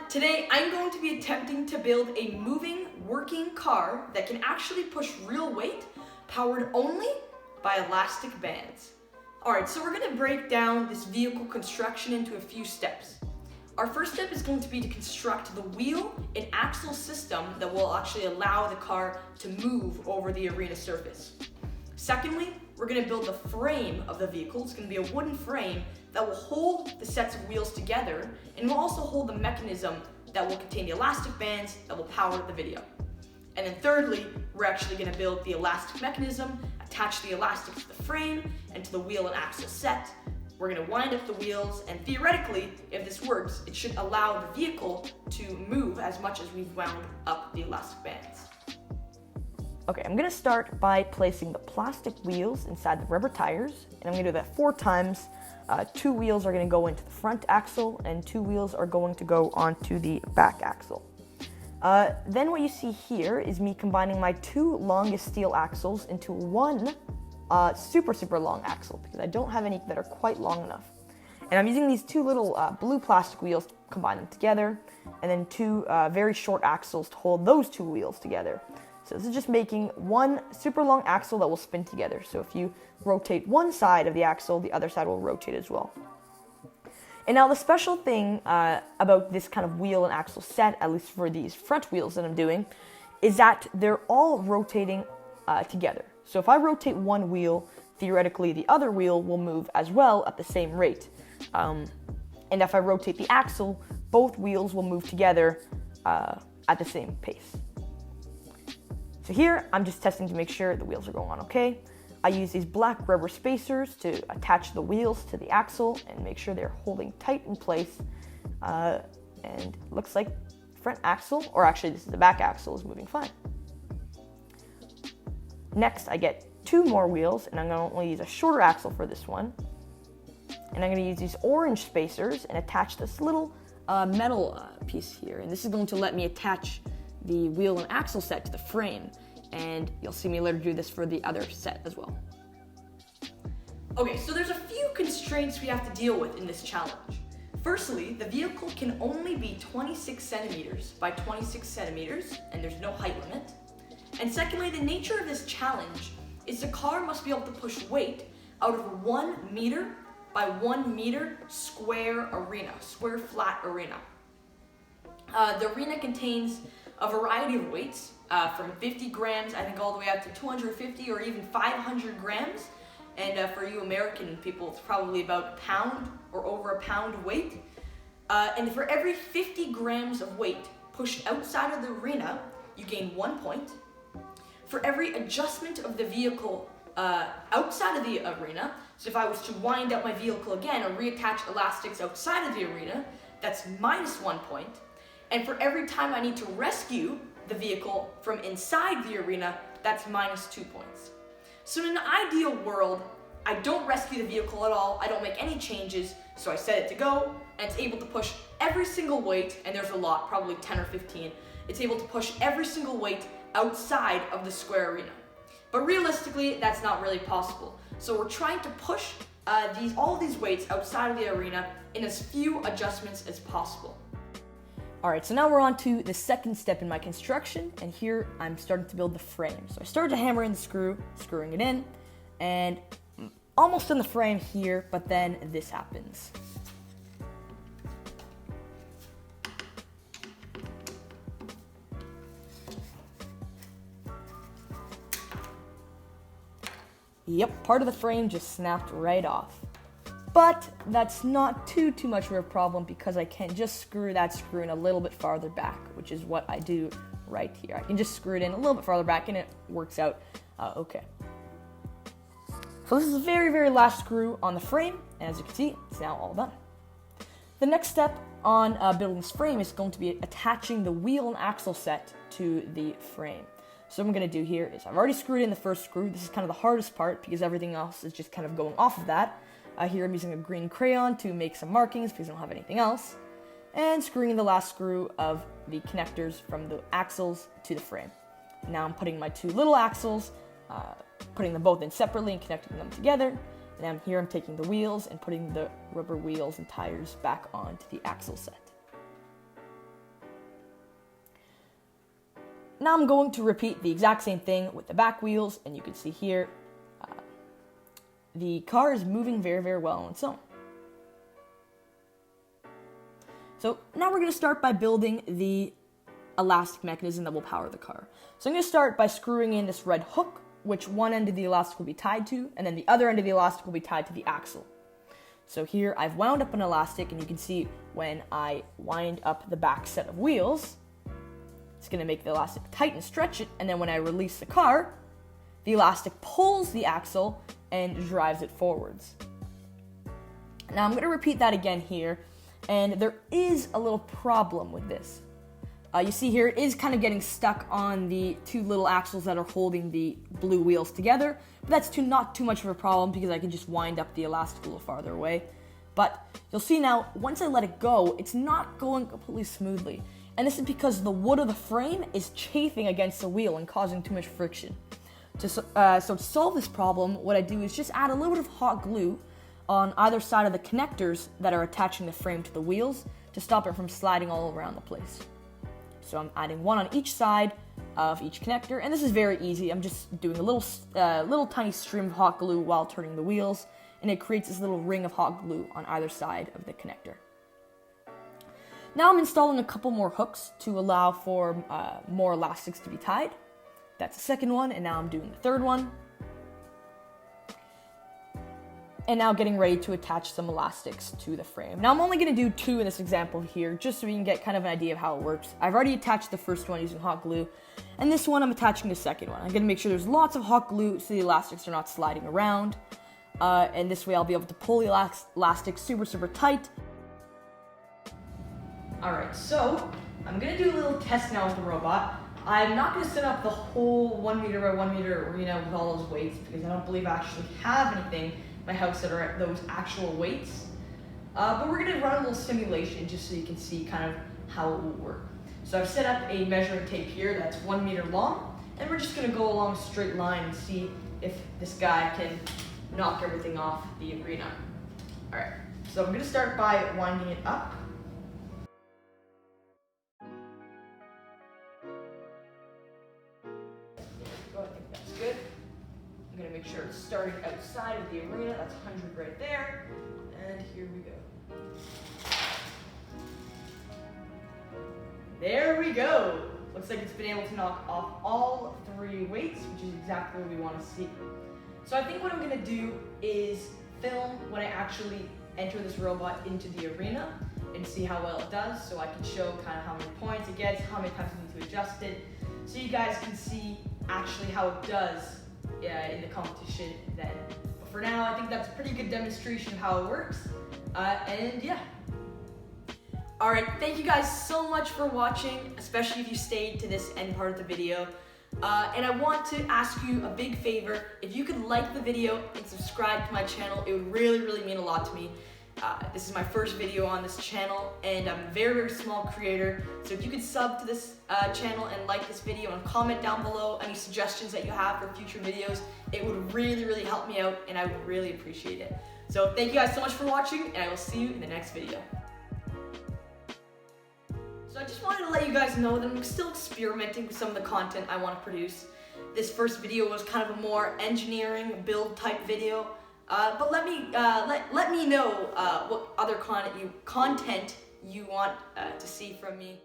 Today I'm going to be attempting to build a moving, working car that can actually push real weight, powered only by elastic bands. Alright, so we're going to break down this vehicle construction into a few steps. Our first step is going to be to construct the wheel and axle system that will actually allow the car to move over the arena surface. Secondly, we're going to build the frame of the vehicle. It's going to be a wooden frame that will hold the sets of wheels together, and will also hold the mechanism that will contain the elastic bands that will power the video. And then thirdly, we're actually going to build the elastic mechanism, attach the elastics to the frame and to the wheel and axle set. We're going to wind up the wheels, and theoretically, if this works, it should allow the vehicle to move as much as we've wound up the elastic bands. Okay, I'm gonna start by placing the plastic wheels inside the rubber tires, and I'm gonna do that 4 times. 2 wheels are gonna go into the front axle, and 2 wheels are going to go onto the back axle. Then what you see here is me combining my 2 longest steel axles into one super long axle, because I don't have any that are quite long enough. And I'm using these 2 little blue plastic wheels to combine them together, and then 2 very short axles to hold those 2 wheels together. So this is just making one super long axle that will spin together. So if you rotate one side of the axle, the other side will rotate as well. And now the special thing about this kind of wheel and axle set, at least for these front wheels that I'm doing, is that they're all rotating together. So if I rotate one wheel, theoretically the other wheel will move as well at the same rate. And if I rotate the axle, both wheels will move together at the same pace. So here, I'm just testing to make sure the wheels are going on okay. I use these black rubber spacers to attach the wheels to the axle and make sure they're holding tight in place. And it looks like the front axle, or actually this is the back axle, is moving fine. Next, I get 2 more wheels, and I'm going to only use a shorter axle for this one. And I'm going to use these orange spacers and attach this little metal piece here. And this is going to let me attach the wheel and axle set to the frame, and you'll see me later do this for the other set as well. Okay, so there's a few constraints we have to deal with in this challenge. Firstly, the vehicle can only be 26 centimeters by 26 centimeters, and there's no height limit. And secondly, the nature of this challenge is the car must be able to push weight out of a 1 meter by 1 meter square flat arena. The arena contains a variety of weights, from 50 grams, I think, all the way up to 250 or even 500 grams. And for you American people, it's probably about a pound or over a pound weight. And for every 50 grams of weight pushed outside of the arena, you gain 1 point. For every adjustment of the vehicle outside of the arena, so if I was to wind up my vehicle again or reattach elastics outside of the arena, that's minus 1 point. And for every time I need to rescue the vehicle from inside the arena, that's minus 2 points. So in an ideal world, I don't rescue the vehicle at all, I don't make any changes, so I set it to go, and it's able to push every single weight, and there's a lot, probably 10 or 15, it's able to push every single weight outside of the square arena. But realistically, that's not really possible. So we're trying to push all of these weights outside of the arena in as few adjustments as possible. Alright, so now we're on to the second step in my construction, and here I'm starting to build the frame. So I started to hammer in the screwing it in, and almost in the frame here, but then this happens. Yep, part of the frame just snapped right off. But that's not too much of a problem, because I can just screw that screw in a little bit farther back, which is what I do right here. I can just screw it in a little bit farther back and it works out okay. So this is the very last screw on the frame, and as you can see, it's now all done. The next step on building this frame is going to be attaching the wheel and axle set to the frame. So what I'm going to do here is I've already screwed in the first screw. This is kind of the hardest part because everything else is just kind of going off of that. Here I'm using a green crayon to make some markings because I don't have anything else. And screwing in the last screw of the connectors from the axles to the frame. Now I'm putting my 2 little axles, putting them both in separately and connecting them together. And here I'm taking the wheels and putting the rubber wheels and tires back onto the axle set. now I'm going to repeat the exact same thing with the back wheels, and you can see here, the car is moving very, very well on its own. So now we're going to start by building the elastic mechanism that will power the car. So I'm going to start by screwing in this red hook, which one end of the elastic will be tied to, and then the other end of the elastic will be tied to the axle. So here I've wound up an elastic, and you can see when I wind up the back set of wheels, it's going to make the elastic tight and stretch it, and then when I release the car, the elastic pulls the axle and drives it forwards. Now I'm going to repeat that again here, and there is a little problem with this. You see here, it is kind of getting stuck on the two little axles that are holding the blue wheels together, but that's not too much of a problem because I can just wind up the elastic a little farther away. But you'll see now, once I let it go, it's not going completely smoothly. And this is because the wood of the frame is chafing against the wheel and causing too much friction. So to solve this problem, what I do is just add a little bit of hot glue on either side of the connectors that are attaching the frame to the wheels to stop it from sliding all around the place. So I'm adding one on each side of each connector, and this is very easy. I'm just doing a little tiny stream of hot glue while turning the wheels, and it creates this little ring of hot glue on either side of the connector. Now I'm installing a couple more hooks to allow for more elastics to be tied. That's the second one, and now I'm doing the third one. And now getting ready to attach some elastics to the frame. Now I'm only going to do two in this example here, just so we can get kind of an idea of how it works. I've already attached the first one using hot glue, and this one I'm attaching the second one. I'm going to make sure there's lots of hot glue so the elastics are not sliding around, and this way I'll be able to pull the elastic super, super tight. Alright, so I'm going to do a little test now with the robot. I'm not going to set up the whole 1 meter by 1 meter arena with all those weights because I don't believe I actually have anything in my house that are at those actual weights. But we're going to run a little simulation just so you can see kind of how it will work. So I've set up a measuring tape here that's 1 meter long, and we're just going to go along a straight line and see if this guy can knock everything off the arena. Alright, so I'm going to start by winding it up. I think that's good. I'm going to make sure it's starting outside of the arena. That's 100 right there. And here we go. There we go. Looks like it's been able to knock off all 3 weights, which is exactly what we want to see. So I think what I'm going to do is film when I actually enter this robot into the arena and see how well it does, so I can show kind of how many points it gets, how many times I need to adjust it, so you guys can see actually how it does in the competition then. But for now, I think that's a pretty good demonstration of how it works, and yeah. Alright, thank you guys so much for watching, especially if you stayed to this end part of the video. And I want to ask you a big favor. If you could like the video and subscribe to my channel, it would really, really mean a lot to me. This is my first video on this channel, and I'm a very, very small creator. So if you could sub to this channel and like this video and comment down below any suggestions that you have for future videos, it would really, really help me out, and I would really appreciate it. So thank you guys so much for watching, and I will see you in the next video. So I just wanted to let you guys know that I'm still experimenting with some of the content I want to produce. This first video was kind of a more engineering build type video, but let me know what other content you want to see from me.